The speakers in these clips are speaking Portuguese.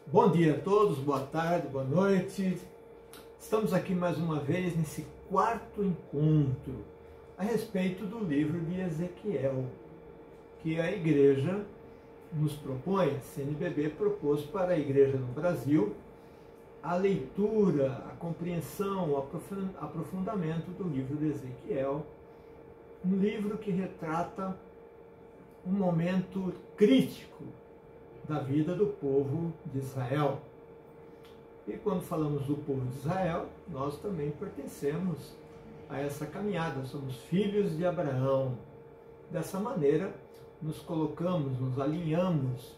Bom dia a todos, boa tarde, boa noite. Estamos aqui mais uma vez nesse quarto encontro a respeito do livro de Ezequiel, que a igreja nos propõe, a CNBB propôs para a igreja no Brasil a leitura, a compreensão, o aprofundamento do livro de Ezequiel, um livro que retrata um momento crítico da vida do povo de Israel. E quando falamos do povo de Israel, nós também pertencemos a essa caminhada, somos filhos de Abraão. Dessa maneira, nos colocamos, nos alinhamos,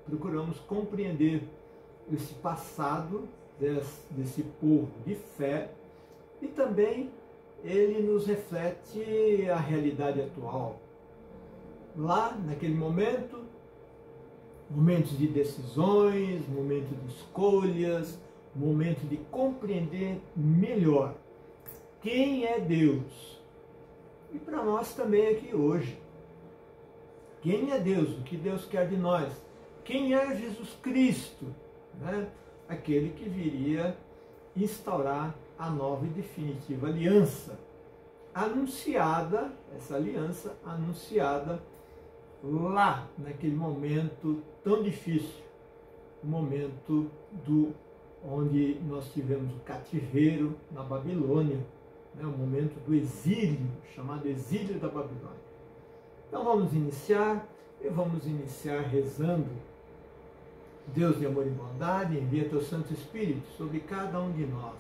procuramos compreender esse passado desse povo de fé e também ele nos reflete a realidade atual. Lá, naquele momento, momentos de decisões, momento de escolhas, momento de compreender melhor quem é Deus. E para nós também aqui hoje. Quem é Deus? O que Deus quer de nós? Quem é Jesus Cristo? Né? Aquele que viria instaurar a nova e definitiva aliança. Anunciada, essa aliança anunciada lá, naquele momento tão difícil, o momento onde nós tivemos o cativeiro na Babilônia, né, o momento do exílio, chamado exílio da Babilônia. Então vamos iniciar, e vamos iniciar rezando. Deus de amor e bondade, envia teu Santo Espírito sobre cada um de nós,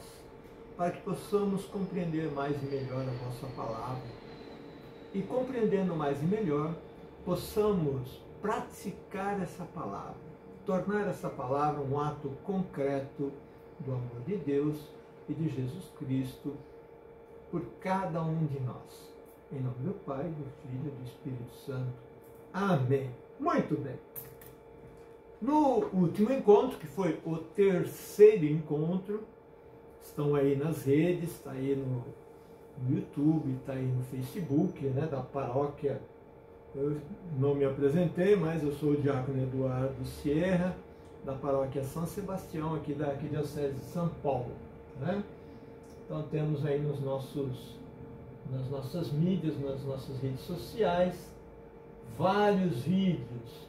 para que possamos compreender mais e melhor a vossa palavra. E compreendendo mais e melhor, possamos praticar essa palavra, tornar essa palavra um ato concreto do amor de Deus e de Jesus Cristo por cada um de nós. Em nome do Pai, do Filho e do Espírito Santo. Amém. Muito bem. No último encontro, que foi o terceiro encontro, estão aí nas redes, está aí no YouTube, está aí no Facebook, né, da paróquia. Eu não me apresentei, mas eu sou o diácono Eduardo Sierra, da paróquia São Sebastião, aqui da Arquidiocese de São Paulo. Né? Então temos aí nas nossas mídias, nas nossas redes sociais, vários vídeos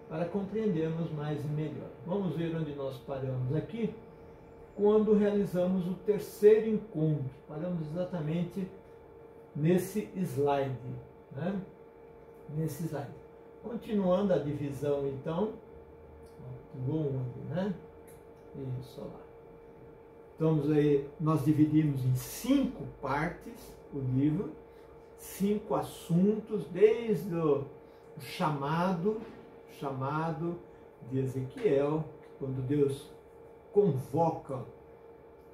para compreendermos mais e melhor. Vamos ver onde nós paramos aqui, quando realizamos o terceiro encontro. Paramos exatamente nesse slide, né? Nesse slide. Continuando a divisão, então, longo, né? Isso lá. Estamos aí, nós dividimos em 5 partes o livro, 5 assuntos, desde o chamado de Ezequiel, quando Deus convoca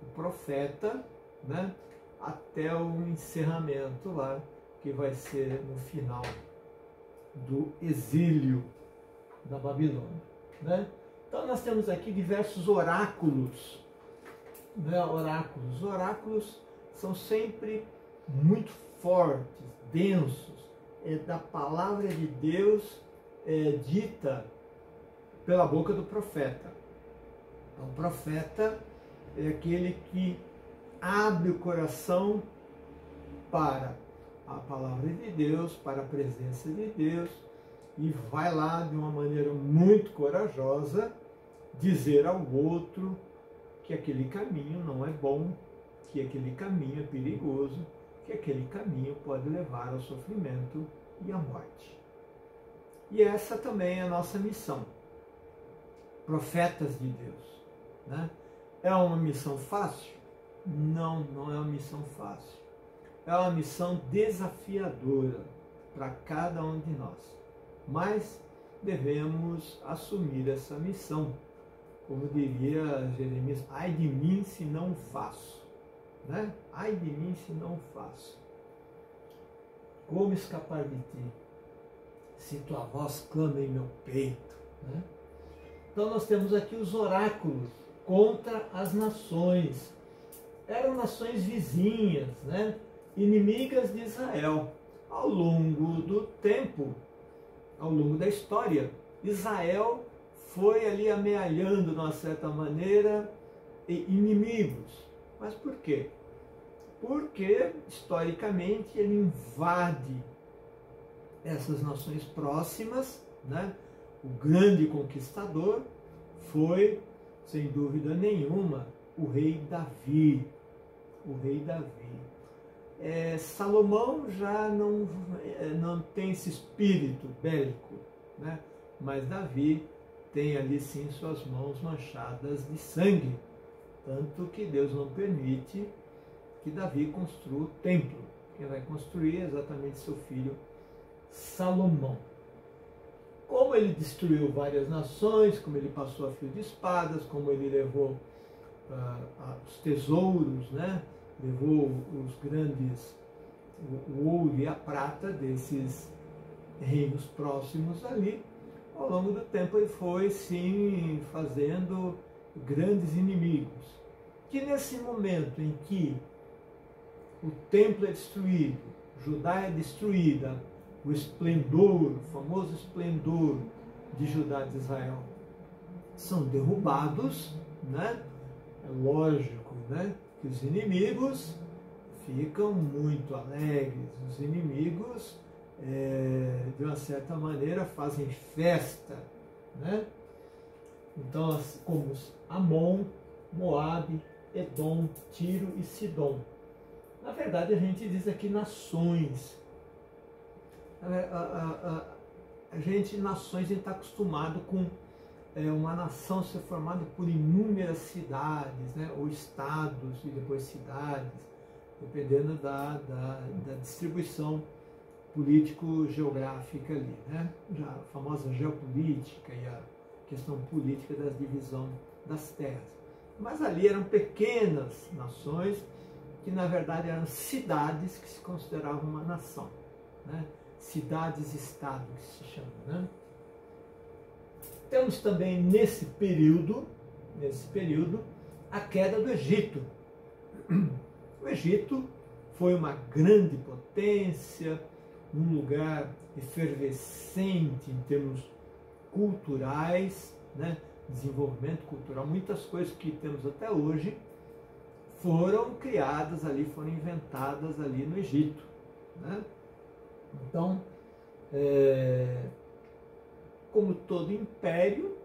o profeta, né? Até o encerramento lá, que vai ser no final do exílio da Babilônia. Né? Então nós temos aqui diversos oráculos. Né? Os oráculos são sempre muito fortes, densos, da palavra de Deus dita pela boca do profeta. Então, o profeta é aquele que abre o coração para a palavra de Deus, para a presença de Deus, e vai lá de uma maneira muito corajosa dizer ao outro que aquele caminho não é bom, que aquele caminho é perigoso, que aquele caminho pode levar ao sofrimento e à morte. E essa também é a nossa missão, profetas de Deus. Né? É uma missão fácil? Não, não é uma missão fácil. É uma missão desafiadora para cada um de nós. Mas devemos assumir essa missão. Como diria Jeremias, ai de mim se não faço. Né? Ai de mim se não faço. Como escapar de ti, se tua voz clama em meu peito? Né? Então nós temos aqui os oráculos contra as nações. Eram nações vizinhas, né? Inimigas de Israel. Ao longo do tempo, ao longo da história, Israel foi ali amealhando, de uma certa maneira, inimigos. Mas por quê? Porque, historicamente, ele invade essas nações próximas, né? O grande conquistador foi, sem dúvida nenhuma, o rei Davi. O rei Davi. Salomão já não tem esse espírito bélico, né? Mas Davi tem ali sim suas mãos manchadas de sangue, tanto que Deus não permite que Davi construa o templo. Quem vai construir é exatamente seu filho Salomão. Como ele destruiu várias nações, como ele passou a fio de espadas, como ele levou os tesouros, né? Levou os grandes, o ouro e a prata desses reinos próximos ali, ao longo do tempo ele foi sim fazendo grandes inimigos. Que nesse momento em que o templo é destruído, Judá é destruída, o esplendor, o famoso esplendor de Judá de Israel são derrubados, né? É lógico, né, que os inimigos ficam muito alegres, os inimigos, de uma certa maneira, fazem festa, né? Então, como Amon, Moabe, Edom, Tiro e Sidom. Na verdade, a gente diz aqui nações. Nações, a gente está acostumado com uma nação ser formada por inúmeras cidades, né? Ou estados e depois cidades, dependendo da distribuição político-geográfica ali, né? A famosa geopolítica e a questão política da divisão das terras. Mas ali eram pequenas nações que, na verdade, eram cidades que se consideravam uma nação, né? Cidades-estado, que se chama, né? Temos também nesse período, a queda do Egito. O Egito foi uma grande potência, um lugar efervescente em termos culturais, né? Desenvolvimento cultural. Muitas coisas que temos até hoje foram criadas ali, foram inventadas ali no Egito, né? Então, como todo império,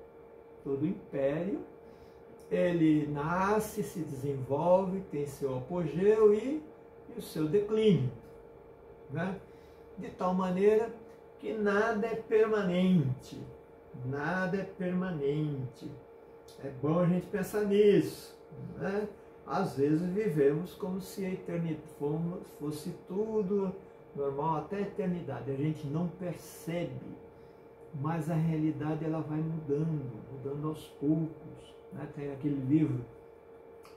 ele nasce, se desenvolve, tem seu apogeu e o seu declínio, né? De tal maneira que nada é permanente, nada é permanente. É bom a gente pensar nisso, né? Às vezes vivemos como se a eternidade fosse tudo normal até a eternidade. A gente não percebe, mas a realidade ela vai mudando aos poucos, né? Tem aquele livro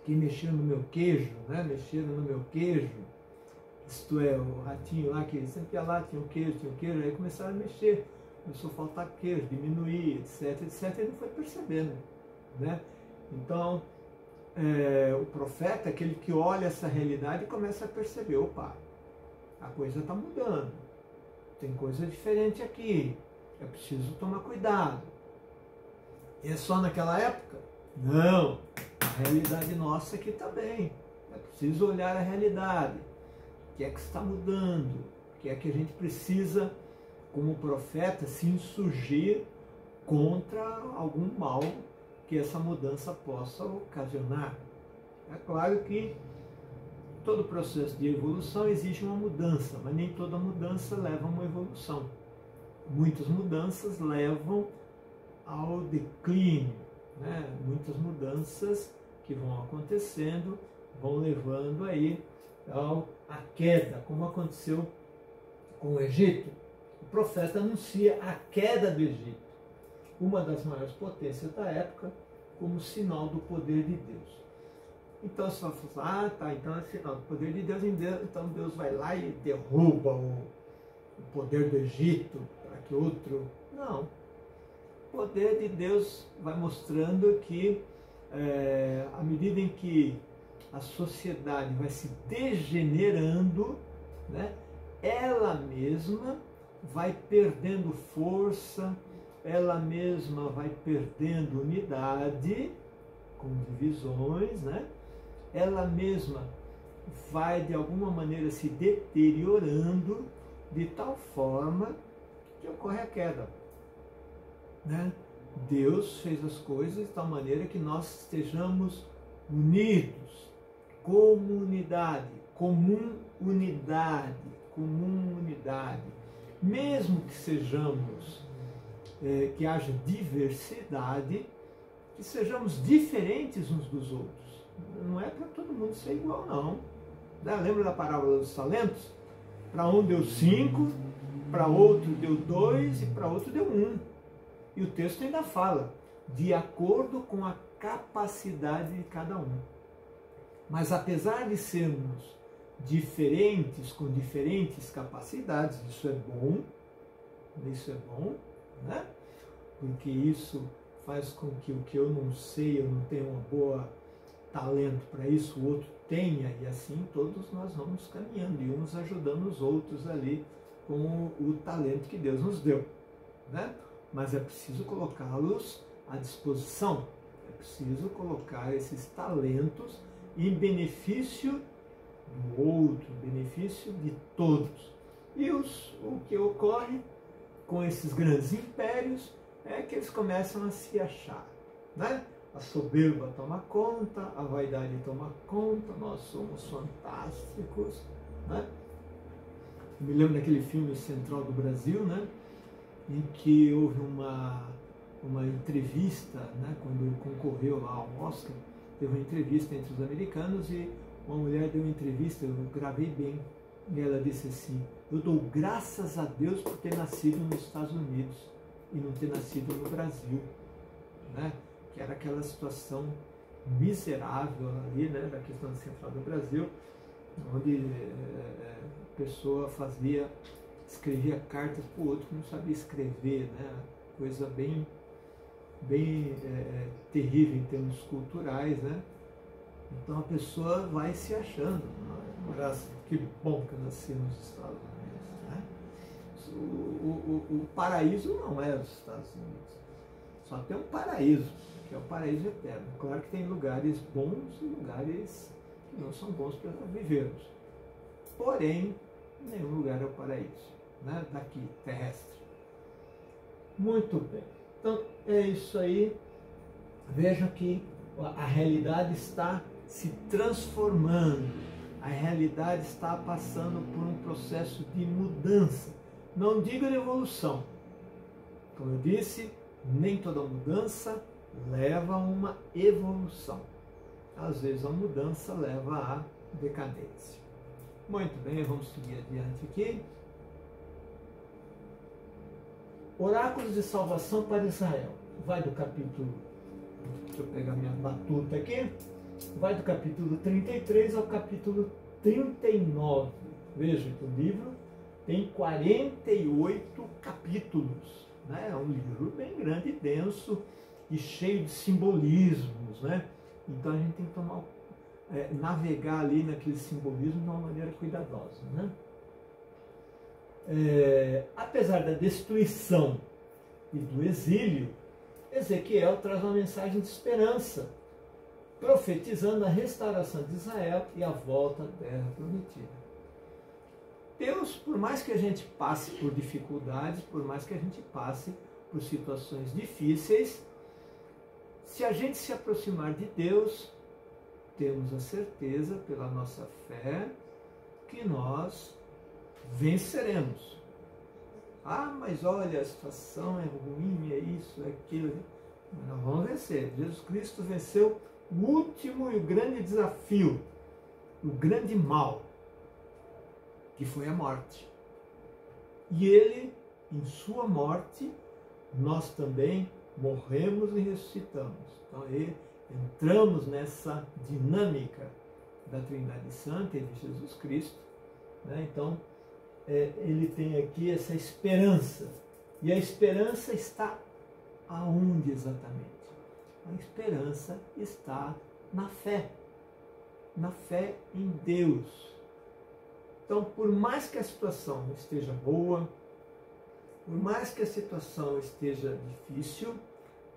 que mexeu no meu queijo, né? Mexeram no meu queijo, isto é, o ratinho lá que sempre ia lá, tinha um queijo, aí começaram a mexer, começou a faltar queijo, diminuir, etc, e não foi percebendo, né? Então, o profeta é aquele que olha essa realidade e começa a perceber, opa, a coisa está mudando, tem coisa diferente aqui, é preciso tomar cuidado. E é só naquela época? Não, a realidade nossa aqui também, é preciso olhar a realidade, o que é que está mudando, o que é que a gente precisa, como profeta, se insurgir contra algum mal que essa mudança possa ocasionar. É claro que todo processo de evolução exige uma mudança, mas nem toda mudança leva a uma evolução. Muitas mudanças levam ao declínio, né? Muitas mudanças que vão acontecendo vão levando aí à queda, como aconteceu com o Egito. O profeta anuncia a queda do Egito, uma das maiores potências da época, como sinal do poder de Deus. Então você vai falar, então é sinal do poder de Deus, então Deus vai lá e derruba o poder do Egito para que outro... Não. O poder de Deus vai mostrando que, à medida em que a sociedade vai se degenerando, né, ela mesma vai perdendo força, ela mesma vai perdendo unidade, com divisões, né? Ela mesma vai de alguma maneira se deteriorando de tal forma que ocorre a queda, né? Deus fez as coisas de tal maneira que nós estejamos unidos, comunidade, comum unidade, mesmo que sejamos, que haja diversidade, que sejamos diferentes uns dos outros. Não é para todo mundo ser igual, não. Lembra da parábola dos talentos? Para um deu 5, para outro deu 2 e para outro deu 1. E o texto ainda fala, de acordo com a capacidade de cada um. Mas apesar de sermos diferentes, com diferentes capacidades, isso é bom, né? Porque isso faz com que o que eu não sei, eu não tenho uma boa talento para isso, o outro tenha, e assim todos nós vamos caminhando e uns ajudando os outros ali com o talento que Deus nos deu, né? Mas é preciso colocá-los à disposição, é preciso colocar esses talentos em benefício do outro, em benefício de todos. E o que ocorre com esses grandes impérios é que eles começam a se achar, né? A soberba toma conta, a vaidade toma conta, nós somos fantásticos, né? Eu me lembro daquele filme Central do Brasil, né? Em que houve uma entrevista, né? Quando concorreu lá ao Oscar, teve uma entrevista entre os americanos e uma mulher deu uma entrevista, eu gravei bem, e ela disse assim: eu dou graças a Deus por ter nascido nos Estados Unidos e não ter nascido no Brasil, né? Que era aquela situação miserável ali, né, da questão central do Brasil, onde a pessoa escrevia cartas para o outro que não sabia escrever, né? Coisa bem terrível em termos culturais, né? Então a pessoa vai se achando, que bom que eu nasci nos Estados Unidos, né? O paraíso não é os Estados Unidos, só tem um paraíso, que é o paraíso eterno. Claro que tem lugares bons e lugares que não são bons para vivermos, porém nenhum lugar é o paraíso, né? Daqui, terrestre. Muito bem, então é isso aí. Veja que a realidade está se transformando, a realidade está passando por um processo de mudança, não digo de evolução. Como eu disse, nem toda mudança leva a uma evolução. Às vezes a mudança leva à decadência. Muito bem, vamos seguir adiante aqui. Oráculos de salvação para Israel. Vai do capítulo, deixa eu pegar minha batuta aqui, vai do capítulo 33 ao capítulo 39. Veja que o livro tem 48 capítulos, né? É um livro bem grande, denso e cheio de simbolismos, né? Então a gente tem que navegar ali naquele simbolismo de uma maneira cuidadosa, né? Apesar da destruição e do exílio, Ezequiel traz uma mensagem de esperança, profetizando a restauração de Israel e a volta à terra prometida. Deus, por mais que a gente passe por dificuldades, por mais que a gente passe por situações difíceis, se a gente se aproximar de Deus, temos a certeza, pela nossa fé, que nós venceremos. Ah, mas olha, a situação é ruim, é isso, é aquilo. Mas nós vamos vencer. Jesus Cristo venceu o último e o grande desafio, o grande mal, que foi a morte. E ele, em sua morte, nós também morremos e ressuscitamos. Então, entramos nessa dinâmica da Trindade Santa e de Jesus Cristo, né? Então, ele tem aqui essa esperança. E a esperança está aonde exatamente? A esperança está na fé em Deus. Então, por mais que a situação esteja boa, Por mais que a situação esteja difícil,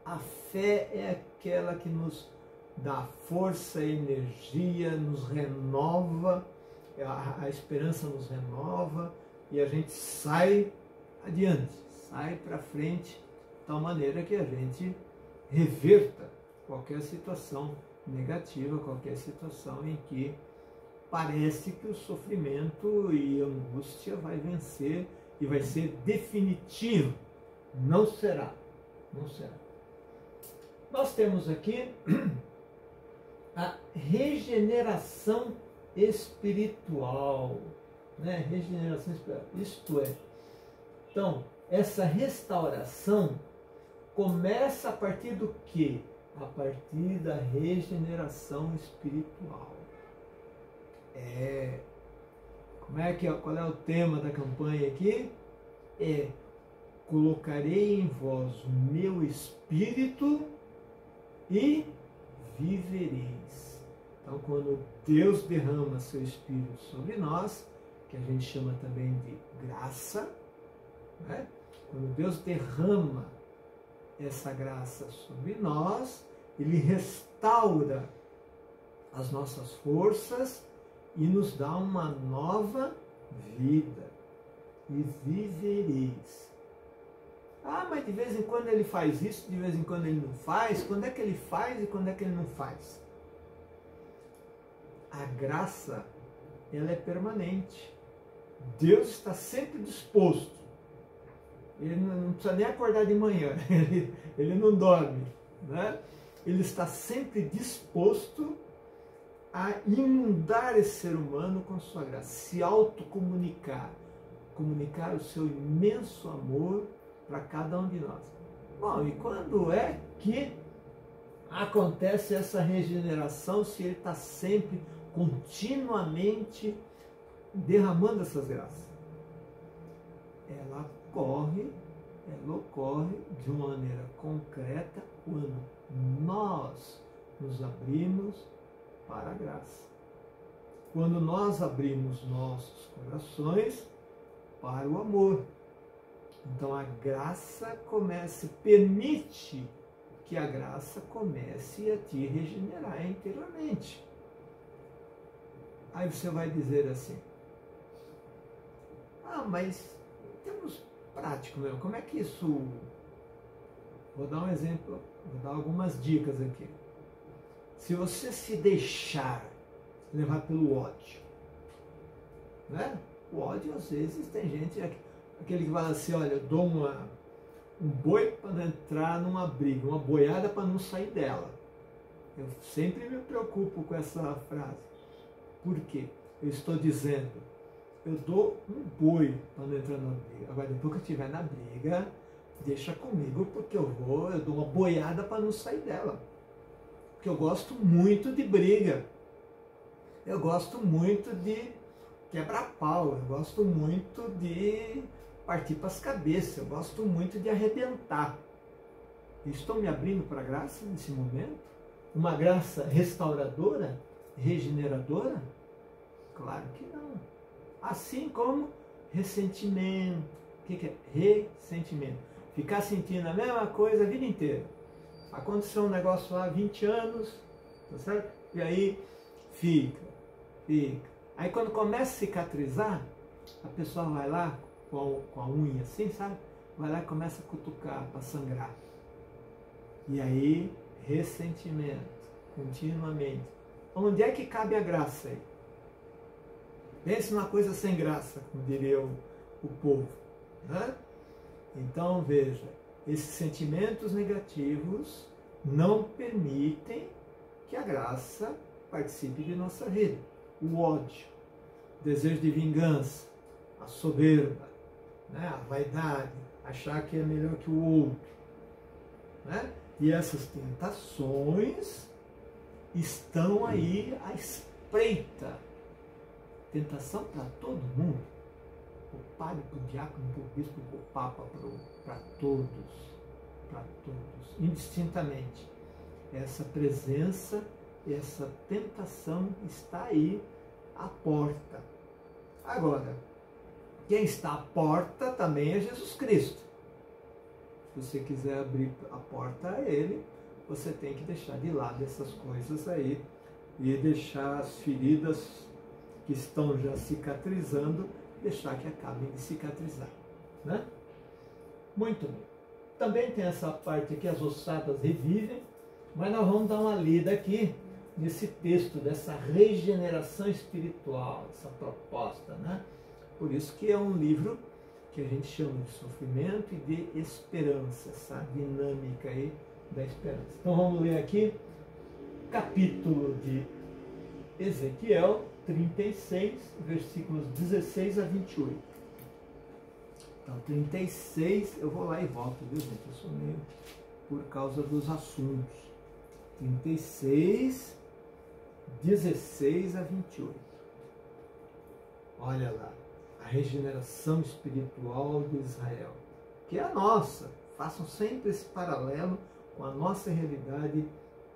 a fé é aquela que nos dá força, energia, nos renova, a esperança nos renova e a gente sai adiante, sai para frente, de tal maneira que a gente reverta qualquer situação negativa, qualquer situação em que parece que o sofrimento e a angústia vai vencer e vai ser definitivo. Não será, não será. Nós temos aqui a regeneração espiritual, né? Regeneração espiritual, isto é, então, essa restauração começa a partir do quê? A partir da regeneração espiritual. Qual é o tema da campanha aqui? Colocarei em vós o meu espírito e vivereis. Então, quando Deus derrama seu espírito sobre nós, que a gente chama também de graça, né? Quando Deus derrama essa graça sobre nós, Ele restaura as nossas forças e nos dá uma nova vida. E vivereis. Ah, mas de vez em quando Ele faz isso, de vez em quando Ele não faz. Quando é que Ele faz e quando é que Ele não faz? A graça, ela é permanente. Deus está sempre disposto. Ele não precisa nem acordar de manhã, ele não dorme, né? Ele está sempre disposto a inundar esse ser humano com sua graça, se autocomunicar, comunicar o seu imenso amor para cada um de nós. Bom, e quando é que acontece essa regeneração, se ele está sempre, continuamente derramando essas graças? Ela ocorre de uma maneira concreta quando nós nos abrimos para a graça. Quando nós abrimos nossos corações para o amor. Então a graça permite que a graça comece a te regenerar interiormente. Aí você vai dizer assim, mas temos prático mesmo, como é que isso... Vou dar um exemplo, vou dar algumas dicas aqui. Se você se deixar levar pelo ódio, né? O ódio, às vezes, tem gente, aquele que fala assim, olha, eu dou um boi para não entrar numa briga, uma boiada para não sair dela. Eu sempre me preocupo com essa frase. Por quê? Eu estou dizendo, eu dou um boi para não entrar na briga. Agora, depois que eu estiver na briga, deixa comigo, porque eu dou uma boiada para não sair dela. Porque eu gosto muito de briga. Eu gosto muito de quebra-pau. Eu gosto muito de partir para as cabeças. Eu gosto muito de arrebentar. Estou me abrindo para a graça nesse momento? Uma graça restauradora? Regeneradora? Claro que não. Assim como ressentimento. O que é ressentimento? Ficar sentindo a mesma coisa a vida inteira. Aconteceu um negócio lá há 20 anos, tá certo? E aí fica. Aí quando começa a cicatrizar, a pessoa vai lá com a unha assim, sabe? Vai lá e começa a cutucar para sangrar. E aí, ressentimento, continuamente. Onde é que cabe a graça aí? Pense numa coisa sem graça, como diria o povo, né? Então, veja, esses sentimentos negativos não permitem que a graça participe de nossa vida. O ódio, o desejo de vingança, a soberba, né? A vaidade, achar que é melhor que o outro, né? E essas tentações estão aí à espreita. Tentação para todo mundo. O padre, para o diácono, para o bispo, para o papa, para todos, indistintamente. Essa presença, essa tentação está aí à porta. Agora, quem está à porta também é Jesus Cristo. Se você quiser abrir a porta a Ele, você tem que deixar de lado essas coisas aí e deixar as feridas que estão já cicatrizando, deixar que acabem de cicatrizar, né? Muito bem. Também tem essa parte aqui, as ossadas revivem, mas nós vamos dar uma lida aqui nesse texto dessa regeneração espiritual, essa proposta, né? Por isso que é um livro que a gente chama de sofrimento e de esperança, essa dinâmica aí da esperança. Então vamos ler aqui, capítulo de Ezequiel 36, versículos 16 a 28. Então 36, eu vou lá e volto, viu gente? Eu sou meio por causa dos assuntos. 36, 16 a 28. Olha lá, a regeneração espiritual de Israel, que é a nossa. Façam sempre esse paralelo com a nossa realidade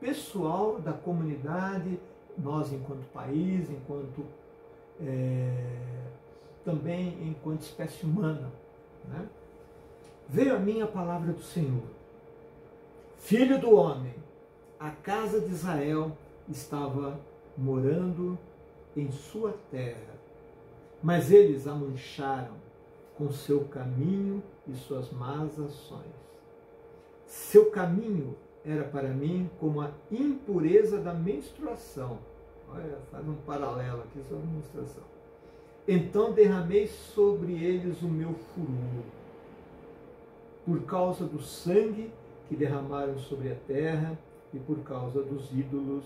pessoal da comunidade, nós enquanto país, enquanto também enquanto espécie humana, né? Veio a mim a palavra do Senhor: Filho do homem, a casa de Israel estava morando em sua terra, mas eles a mancharam com seu caminho e suas más ações. Seu caminho era para mim como a impureza da menstruação. Olha, faz um paralelo aqui sobre a menstruação. Então derramei sobre eles o meu furor, por causa do sangue que derramaram sobre a terra e por causa dos ídolos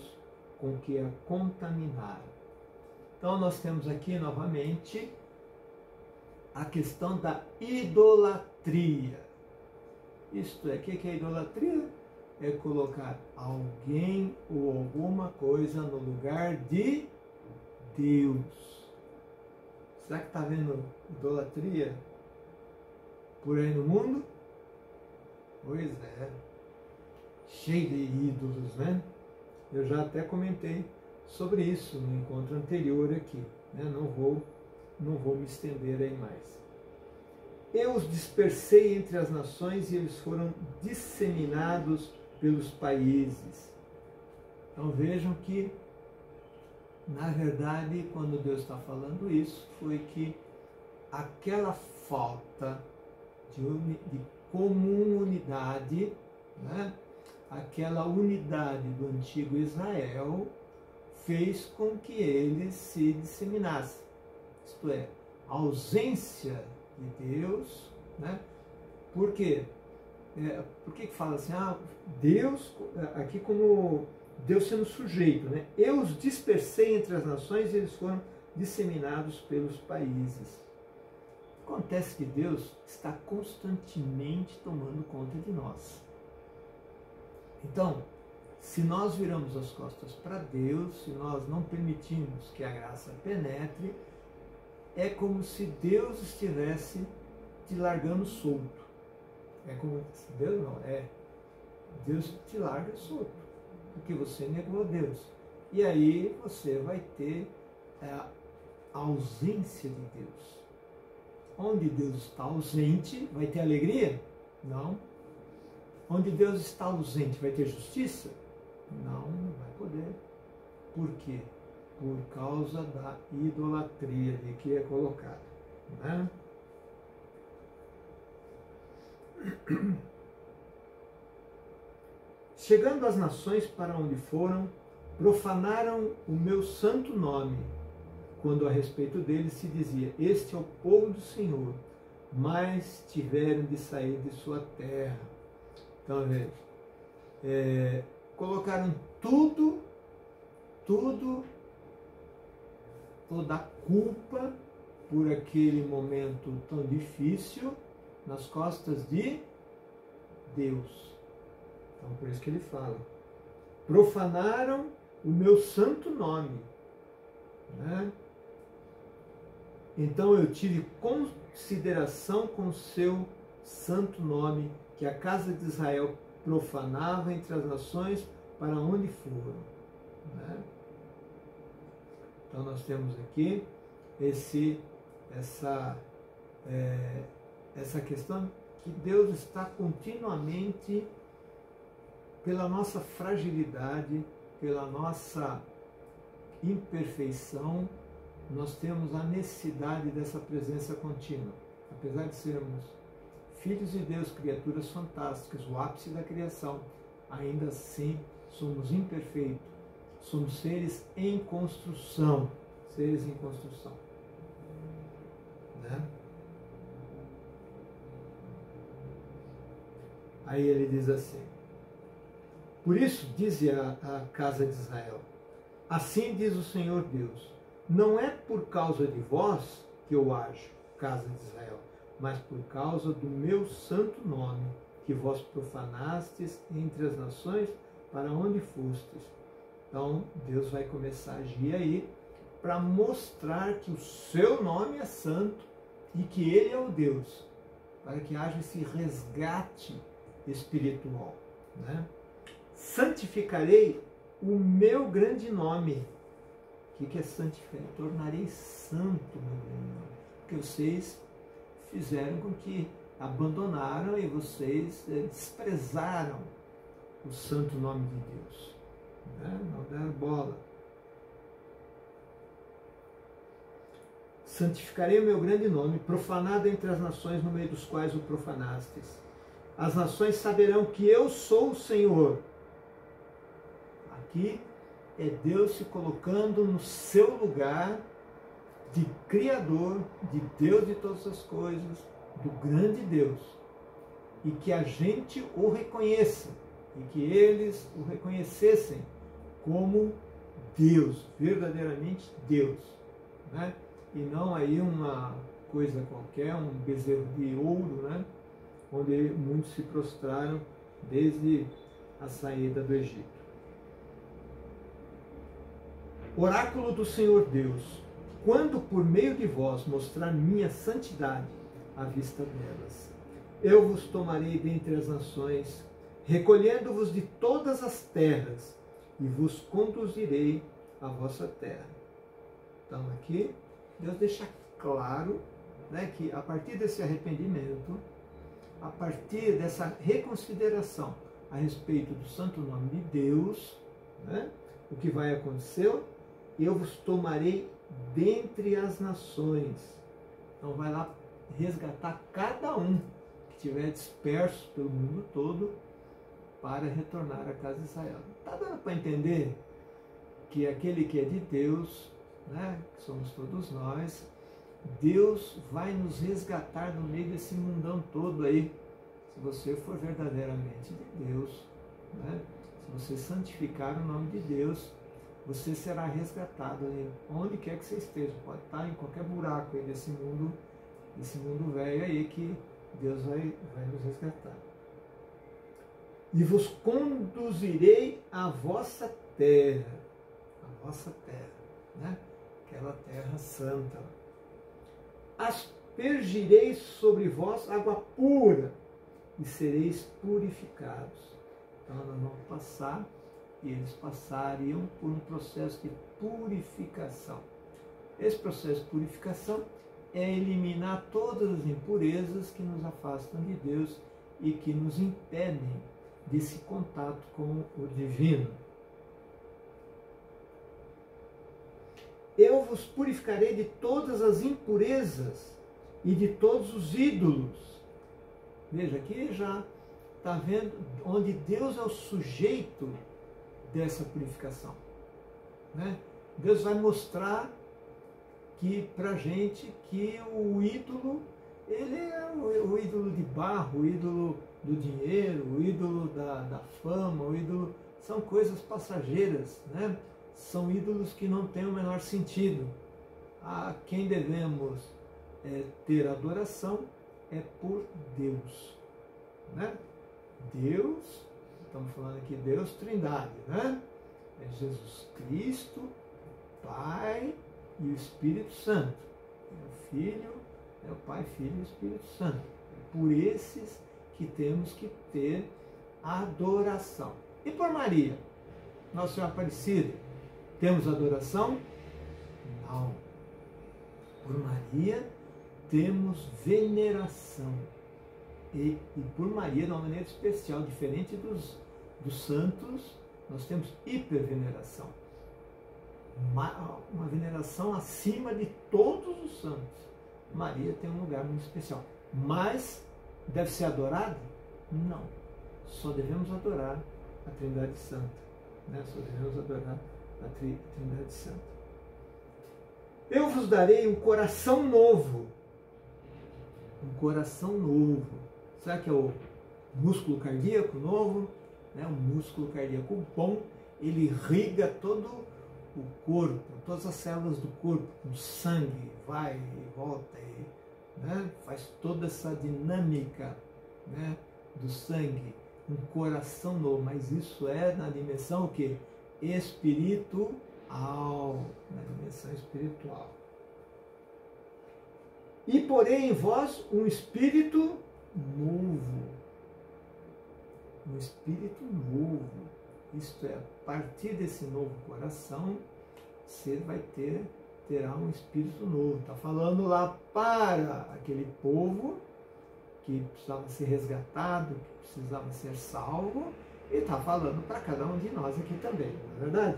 com que a contaminaram. Então nós temos aqui novamente a questão da idolatria. Isto é, o que é idolatria? É colocar alguém ou alguma coisa no lugar de Deus. Será que está vendo idolatria por aí no mundo? Pois é, cheio de ídolos, né? Eu já até comentei sobre isso no encontro anterior aqui, né? Não vou me estender aí mais. Eu os dispersei entre as nações e eles foram disseminados pelos países. Então vejam que, na verdade, quando Deus está falando isso, foi que aquela falta de comunidade, né? Aquela unidade do antigo Israel fez com que eles se disseminassem. Isto é, a ausência de Deus, né? Por quê? Por que fala assim, Deus, aqui como Deus sendo sujeito, né? Eu os dispersei entre as nações e eles foram disseminados pelos países. Acontece que Deus está constantemente tomando conta de nós. Então, se nós viramos as costas para Deus, se nós não permitimos que a graça penetre, é como se Deus estivesse te largando solto. É como se Deus não é. Deus te larga solto, porque você negou a Deus. E aí você vai ter a ausência de Deus. Onde Deus está ausente, vai ter alegria? Não. Onde Deus está ausente, vai ter justiça? Não, não vai poder. Por quê? Por causa da idolatria de que é colocada, né? Chegando às nações para onde foram, profanaram o meu santo nome, quando a respeito deles se dizia: este é o povo do Senhor, mas tiveram de sair de sua terra. Então, veja, colocaram toda a culpa por aquele momento tão difícil nas costas de Deus. Então, por isso que ele fala: profanaram o meu santo nome, né? Então eu tive consideração com o seu santo nome, que a casa de Israel profanava entre as nações para onde foram, né? Então nós temos aqui essa essa questão que Deus está continuamente, pela nossa fragilidade, pela nossa imperfeição, nós temos a necessidade dessa presença contínua. Apesar de sermos filhos de Deus, criaturas fantásticas, o ápice da criação, ainda assim somos imperfeitos, somos seres em construção, né? Aí ele diz assim: por isso, diz a casa de Israel, assim diz o Senhor Deus, não é por causa de vós que eu ajo, casa de Israel, mas por causa do meu santo nome, que vós profanastes entre as nações, para onde fostes. Então, Deus vai começar a agir aí, para mostrar que o seu nome é santo e que Ele é o Deus, para que haja esse resgate espiritual, né? Santificarei o meu grande nome. O que é santificar? Tornarei santo o meu grande nome. Porque vocês fizeram com que abandonaram e vocês desprezaram o santo nome de Deus, né? Não deram bola. Santificarei o meu grande nome, profanado entre as nações no meio dos quais o profanastes. As nações saberão que eu sou o Senhor. Aqui é Deus se colocando no seu lugar de Criador, de Deus de todas as coisas, do grande Deus. E que a gente o reconheça, e que eles o reconhecessem como Deus, verdadeiramente Deus, né? E não aí uma coisa qualquer, um bezerro de ouro, né? Onde muitos se prostraram desde a saída do Egito. Oráculo do Senhor Deus, quando por meio de vós mostrar minha santidade à vista delas, eu vos tomarei dentre as nações, recolhendo-vos de todas as terras, e vos conduzirei à vossa terra. Então aqui Deus deixa claro, né, que a partir desse arrependimento, a partir dessa reconsideração a respeito do santo nome de Deus, né, o que vai acontecer? Eu vos tomarei dentre as nações. Então vai lá resgatar cada um que estiver disperso pelo mundo todo para retornar à casa de Israel. Está dando para entender que aquele que é de Deus, né, que somos todos nós, Deus vai nos resgatar no meio desse mundão todo aí, se você for verdadeiramente de Deus, né? Se você santificar o nome de Deus, você será resgatado aí, onde quer que você esteja. Pode estar em qualquer buraco aí desse mundo velho aí, que Deus vai nos resgatar. E vos conduzirei à vossa terra, né? Aquela terra santa. Aspergirei sobre vós água pura e sereis purificados. Então nós vamos passar, e eles passariam por um processo de purificação. Esse processo de purificação é eliminar todas as impurezas que nos afastam de Deus e que nos impedem desse contato com o divino. Eu vos purificarei de todas as impurezas e de todos os ídolos. Veja, aqui já está vendo onde Deus é o sujeito dessa purificação, né? Deus vai mostrar que para a gente que o ídolo, ele é o ídolo de barro, o ídolo do dinheiro, o ídolo da fama, o ídolo, são coisas passageiras, né? São ídolos que não têm o menor sentido. A quem devemos ter adoração é por Deus, né? Deus, estamos falando aqui Deus Trindade, né? É Jesus Cristo, Pai e o Espírito Santo. É o Filho, é o Pai, Filho e o Espírito Santo. É por esses que temos que ter adoração. E por Maria, Nossa Senhora Aparecida, temos adoração? Não. Por Maria temos veneração. E por Maria de uma maneira especial, diferente dos santos, nós temos hiperveneração. Uma veneração acima de todos os santos. Maria tem um lugar muito especial. Mas deve ser adorada? Não. Só devemos adorar a Trindade Santa. Né? Só devemos adorar a Trindade Santa. Eu vos darei um coração novo. Um coração novo. Será que é o músculo cardíaco novo? Né? O músculo cardíaco bom, ele irriga todo o corpo, todas as células do corpo, com sangue, vai e volta, né? Faz toda essa dinâmica, né, do sangue. Um coração novo, mas isso é na dimensão o quê? Espiritual, na dimensão espiritual. E porém em vós um espírito novo. Um espírito novo. Isto é, a partir desse novo coração, você terá um espírito novo. Está falando lá para aquele povo que precisava ser resgatado, que precisava ser salvo, e está falando para cada um de nós aqui também, não é verdade?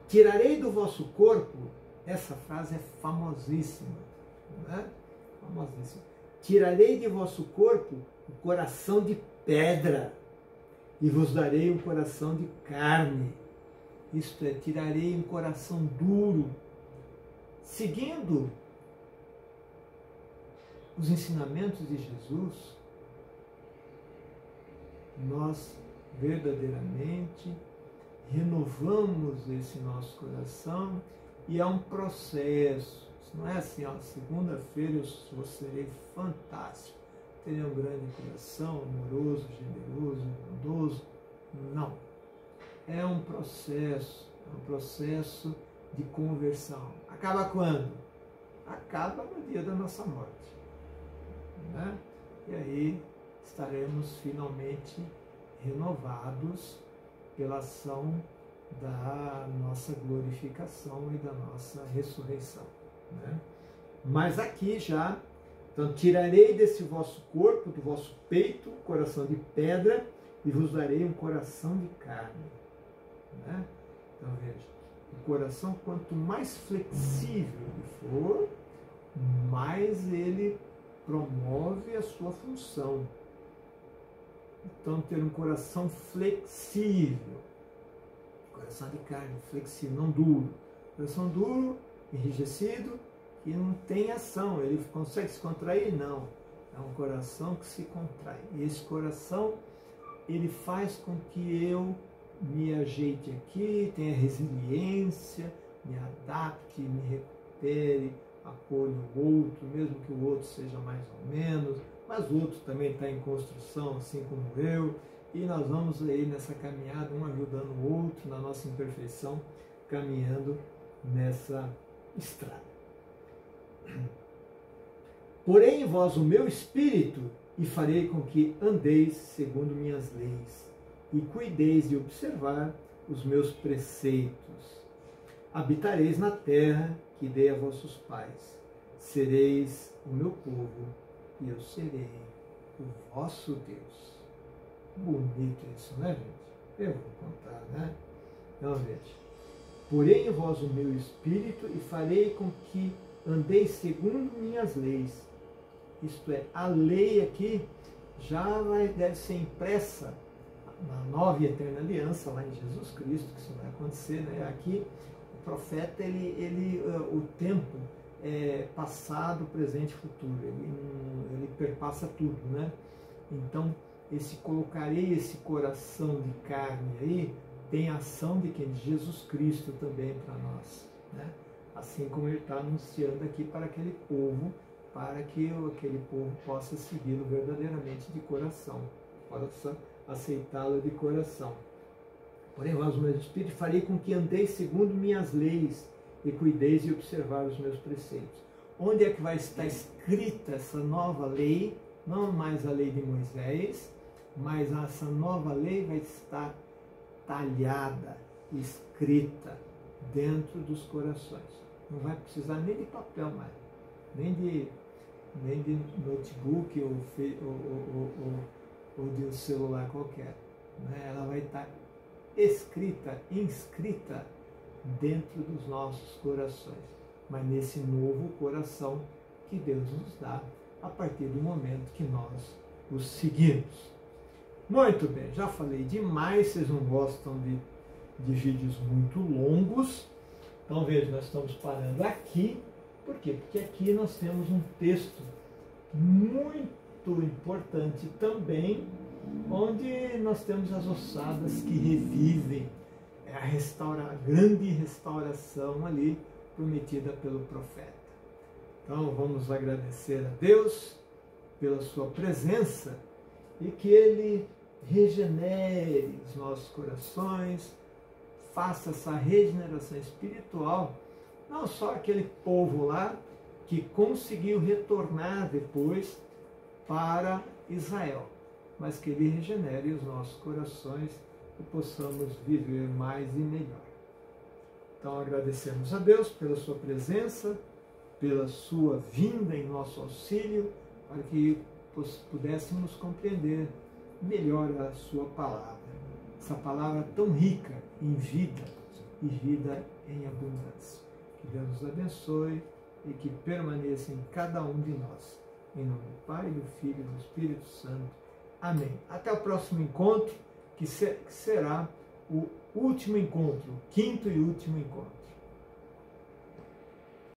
Tirarei do vosso corpo, essa frase é famosíssima, né? Famosíssima. Tirarei de vosso corpo o coração de pedra e vos darei um coração de carne. Isto é, tirarei um coração duro, seguindo os ensinamentos de Jesus. Nós verdadeiramente renovamos esse nosso coração e é um processo. Não é assim, ó, segunda-feira eu serei fantástico, terei um grande coração, amoroso, generoso, bondoso. Não. É um processo de conversão. Acaba quando? Acaba no dia da nossa morte. Né? E aí estaremos finalmente renovados pela ação da nossa glorificação e da nossa ressurreição. Né? Mas aqui já, então, tirarei desse vosso corpo, do vosso peito, coração de pedra, e vos darei um coração de carne. Né? Então veja, o coração, quanto mais flexível ele for, mais ele promove a sua função. Então, ter um coração flexível, coração de carne, flexível, não duro. Coração duro, enrijecido, que não tem ação, ele consegue se contrair? Não. É um coração que se contrai. E esse coração, ele faz com que eu me ajeite aqui, tenha resiliência, me adapte, me recupere, acolha o outro, mesmo que o outro seja mais ou menos, mas o outro também está em construção, assim como eu, e nós vamos aí nessa caminhada, um ajudando o outro, na nossa imperfeição, caminhando nessa estrada. Porém em vós o meu espírito, e farei com que andeis segundo minhas leis, e cuideis de observar os meus preceitos. Habitareis na terra que dei a vossos pais. Sereis o meu povo, e eu serei o vosso Deus. Bonito isso, né, gente? Eu vou contar, né? Então, veja. Porém em vós o meu espírito, e farei com que andeis segundo minhas leis. Isto é, a lei aqui já deve ser impressa na nova e eterna aliança, lá em Jesus Cristo, que isso vai acontecer, né? Aqui o profeta, o tempo é passado, presente e futuro, ele perpassa tudo, né? Então, colocarei esse coração de carne aí, tem a ação de quem? De Jesus Cristo também para nós, né? Assim como ele está anunciando aqui para aquele povo, para que aquele povo possa segui-lo verdadeiramente de coração, possa aceitá-lo de coração. Porém, vós, o meu espírito, farei com que andeis segundo minhas leis e cuideis de observar os meus preceitos. Onde é que vai estar escrita essa nova lei? Não mais a lei de Moisés, mas essa nova lei vai estar talhada, escrita dentro dos corações. Não vai precisar nem de papel mais. nem de notebook ou de um celular qualquer. Né? Ela vai estar escrita, inscrita dentro dos nossos corações, mas nesse novo coração que Deus nos dá a partir do momento que nós os seguimos. Muito bem, já falei demais, vocês não gostam de vídeos muito longos, então veja, nós estamos parando aqui. Por quê? Porque aqui nós temos um texto muito importante também, onde nós temos as ossadas que revivem, a grande restauração ali prometida pelo profeta. Então vamos agradecer a Deus pela sua presença e que Ele regenere os nossos corações, faça essa regeneração espiritual, não só aquele povo lá que conseguiu retornar depois para Israel, mas que Ele regenere os nossos corações e possamos viver mais e melhor. Então agradecemos a Deus pela sua presença, pela sua vinda em nosso auxílio, para que pudéssemos compreender melhor a sua palavra. Essa palavra tão rica em vida e vida em abundância. Que Deus nos abençoe e que permaneça em cada um de nós. Em nome do Pai, do Filho e do Espírito Santo. Amém. Até o próximo encontro, que será o último encontro, o quinto e último encontro.